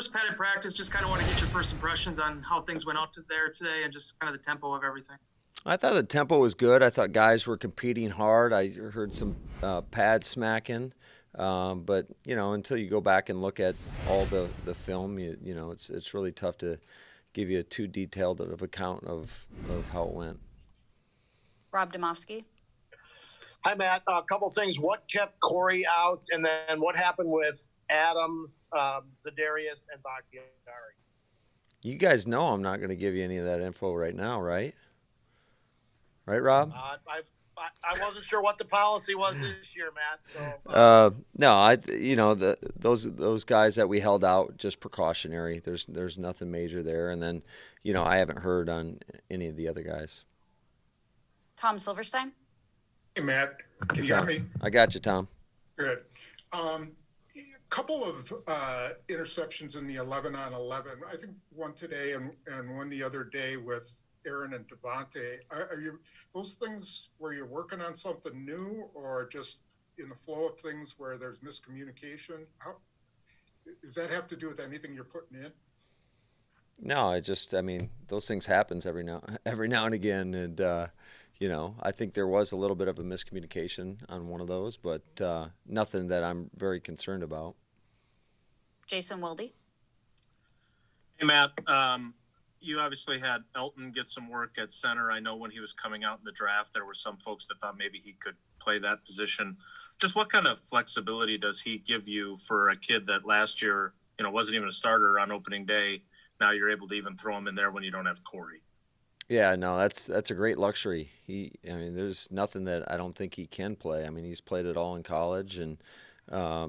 first padded practice. Just kind of want to get your first impressions on how things went out there today and just kind of the tempo of everything. I thought the tempo was good. I thought guys were competing hard. I heard some pad smacking. But, until you go back and look at all the film, it's really tough to give you a too detailed of account of how it went. Rob Domofsky. Hi, Matt. A couple things. What kept Corey out, and then what happened with Adams, Zadarius, and Bakhtiari? You guys know I'm not going to give you any of that info right now, right? Right, Rob? I wasn't sure what the policy was this year, Matt. So, no, those guys that we held out, just precautionary. There's nothing major there, and then I haven't heard on any of the other guys. Tom Silverstein. Hey, Matt. Can you Tom. hear me? I got you, Tom. Good. A couple of interceptions in the 11-on-11. I think one today and one the other day with Aaron and Devontae. Are you those things where you're working on something new, or just in the flow of things where there's miscommunication? How does that have to do with anything you're putting in? No, those things happens every now and again, and I think there was a little bit of a miscommunication on one of those, but nothing that I'm very concerned about. Jason Wilde. Hey, Matt. You obviously had Elton get some work at center. I know when he was coming out in the draft, there were some folks that thought maybe he could play that position. Just what kind of flexibility does he give you for a kid that last year, wasn't even a starter on opening day? Now you're able to even throw him in there when you don't have Corey. Yeah, no, that's a great luxury. There's nothing that I don't think he can play. He's played it all in college, and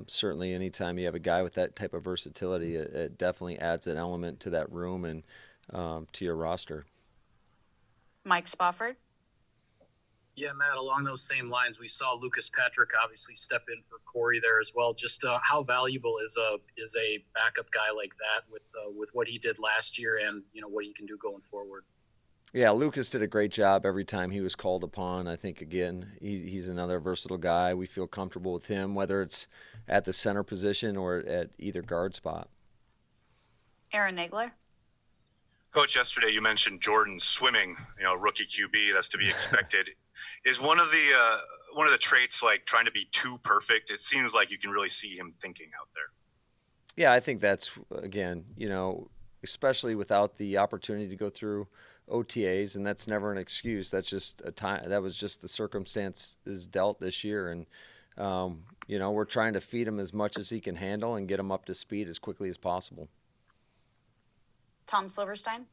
certainly anytime you have a guy with that type of versatility, it definitely adds an element to that room and to your roster. Mike Spofford. Yeah, Matt, along those same lines, we saw Lucas Patrick obviously step in for Corey there as well. Just how valuable is a backup guy like that with what he did last year and what he can do going forward? Yeah, Lucas did a great job every time he was called upon. I think, again, he's another versatile guy. We feel comfortable with him, whether it's at the center position or at either guard spot. Aaron Nagler. Coach, yesterday you mentioned Jordan swimming, rookie QB, that's to be expected. Is one of the traits like trying to be too perfect? It seems like you can really see him thinking out there. Yeah, I think that's, again, especially without the opportunity to go through OTAs, and that's never an excuse. That's just that was just the circumstances dealt this year, and we're trying to feed him as much as he can handle and get him up to speed as quickly as possible. Tom Silverstein.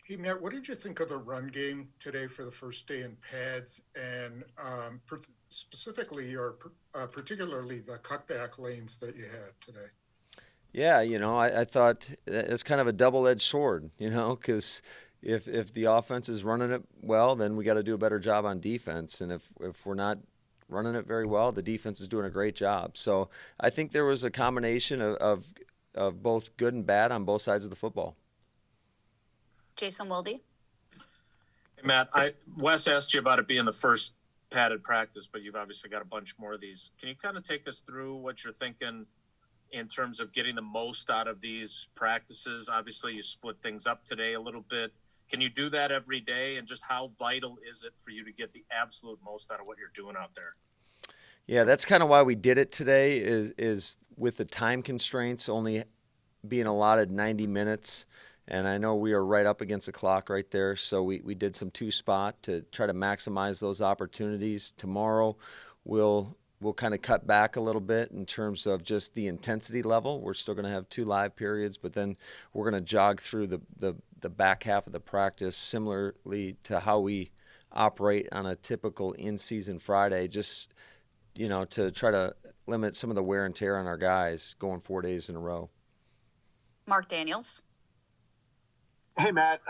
Hey, Matt, what did you think of the run game today for the first day in pads, and specifically or particularly the cutback lanes that you had today? Yeah, I thought it's kind of a double-edged sword, because if the offense is running it well, then we got to do a better job on defense. And if we're not running it very well, the defense is doing a great job. So I think there was a combination of both good and bad on both sides of the football. Jason Wilde. Hey, Matt, Wes asked you about it being the first padded practice, but you've obviously got a bunch more of these. Can you kind of take us through what you're thinking in terms of getting the most out of these practices? Obviously, you split things up today a little bit. Can you do that every day? And just how vital is it for you to get the absolute most out of what you're doing out there? Yeah, that's kind of why we did it today is with the time constraints only being allotted 90 minutes. And I know we are right up against the clock right there. So we did some two-spot to try to maximize those opportunities. Tomorrow we'll kind of cut back a little bit in terms of just the intensity level. We're still going to have 2 live periods, but then we're going to jog through the back half of the practice similarly to how we operate on a typical in-season Friday, just, to try to limit some of the wear and tear on our guys going 4 days in a row. Mark Daniels. Hey, Matt,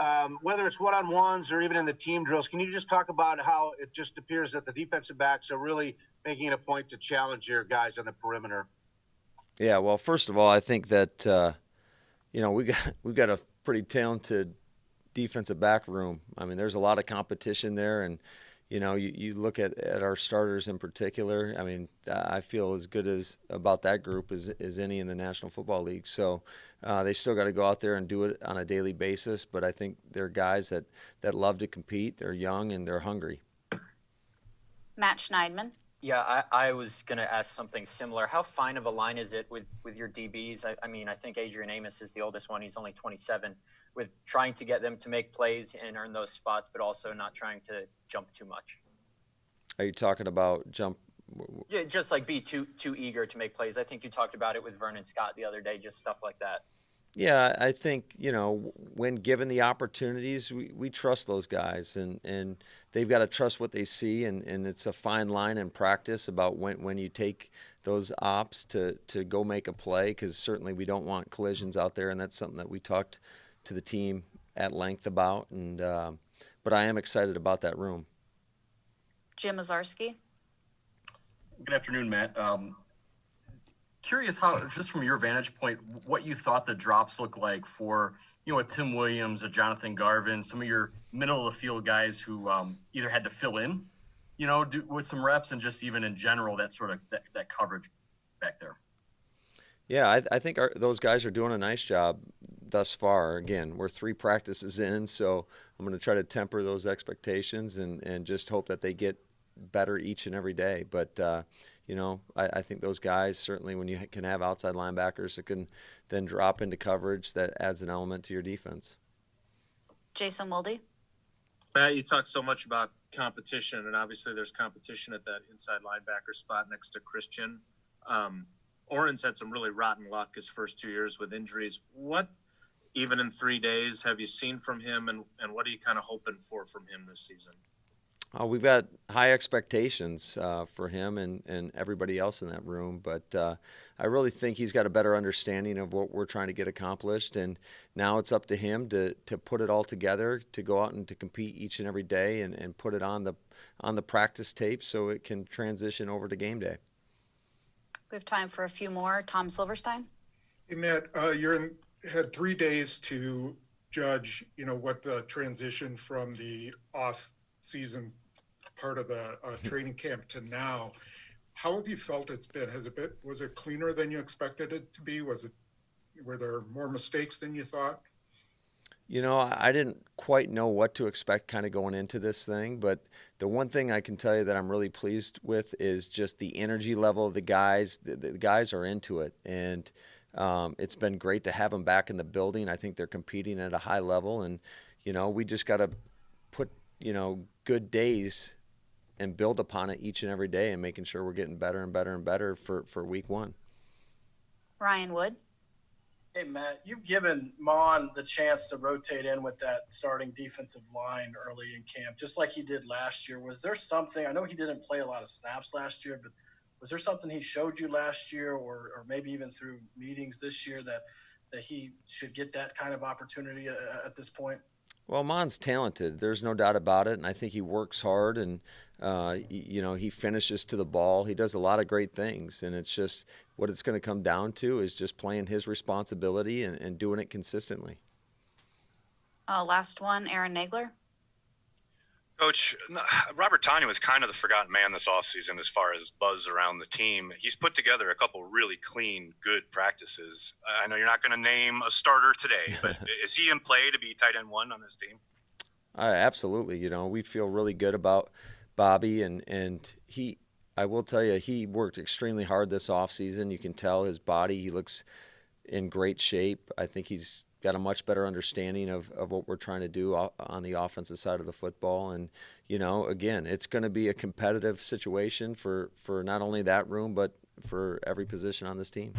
whether it's one-on-ones or even in the team drills, can you just talk about how it just appears that the defensive backs are really making it a point to challenge your guys on the perimeter? Yeah, well, first of all, I think that, we've got a pretty talented defensive back room. There's a lot of competition there, and, you look at our starters in particular. I mean, I feel as good as about that group as any in the National Football League. So they still got to go out there and do it on a daily basis. But I think they're guys that love to compete. They're young and they're hungry. Matt Schneidman. Yeah, I was going to ask something similar. How fine of a line is it with your DBs? I mean, I think Adrian Amos is the oldest one. He's only 27, with trying to get them to make plays and earn those spots, but also not trying to jump too much. Are you talking about jump? Yeah, just like be too eager to make plays. I think you talked about it with Vernon Scott the other day, just stuff like that. Yeah, I think, when given the opportunities, we trust those guys, and they've got to trust what they see, and it's a fine line in practice about when you take those ops to go make a play, because certainly we don't want collisions out there, and that's something that we talked to the team at length about, and but I am excited about that room. Jim Ozarski. Good afternoon, Matt. Curious how, just from your vantage point, what you thought the drops looked like for, a Tim Williams, a Jonathan Garvin, some of your middle of the field guys who either had to fill in, with some reps, and just even in general, that sort of that coverage back there. Yeah, I think those guys are doing a nice job thus far. Again, we're 3 practices in, so I'm going to try to temper those expectations and just hope that they get better each and every day. But, I think those guys, certainly when you can have outside linebackers that can then drop into coverage, that adds an element to your defense. Jason Wilde. Matt, you talk so much about competition, and obviously there's competition at that inside linebacker spot next to Christian. Oren's had some really rotten luck his first 2 years with injuries. What, even in 3 days, have you seen from him, and what are you kind of hoping for from him this season? We've got high expectations for him and everybody else in that room, but I really think he's got a better understanding of what we're trying to get accomplished, and now it's up to him to put it all together, to go out and to compete each and every day and put it on the practice tape so it can transition over to game day. We have time for a few more. Tom Silverstein. Hey, Matt, had 3 days to judge, what the transition from the off-season part of the training camp to now. How have you felt it's been? Was it cleaner than you expected it to be? Were there more mistakes than you thought? I didn't quite know what to expect kind of going into this thing, but the one thing I can tell you that I'm really pleased with is just the energy level of the guys. The guys are into it, and it's been great to have them back in the building. I think they're competing at a high level, and, we just got to put, good days and build upon it each and every day and making sure we're getting better and better and better for week 1. Ryan Wood. Hey, Matt, you've given Mon the chance to rotate in with that starting defensive line early in camp, just like he did last year. Was there something – I know he didn't play a lot of snaps last year, but was there something he showed you last year or maybe even through meetings this year that he should get that kind of opportunity at this point? Well, Mon's talented. There's no doubt about it, and I think he works hard, and he finishes to the ball. He does a lot of great things, and it's just what it's going to come down to is just playing his responsibility and doing it consistently. Last one, Aaron Nagler. Coach, Robert Tanya was kind of the forgotten man this offseason as far as buzz around the team. He's put together a couple really clean, good practices. I know you're not going to name a starter today, but is he in play to be tight end 1 on this team? Absolutely. We feel really good about Bobby, and I will tell you, he worked extremely hard this offseason. You can tell his body, he looks in great shape. I think he's got a much better understanding of what we're trying to do on the offensive side of the football. And, again, it's going to be a competitive situation for not only that room, but for every position on this team.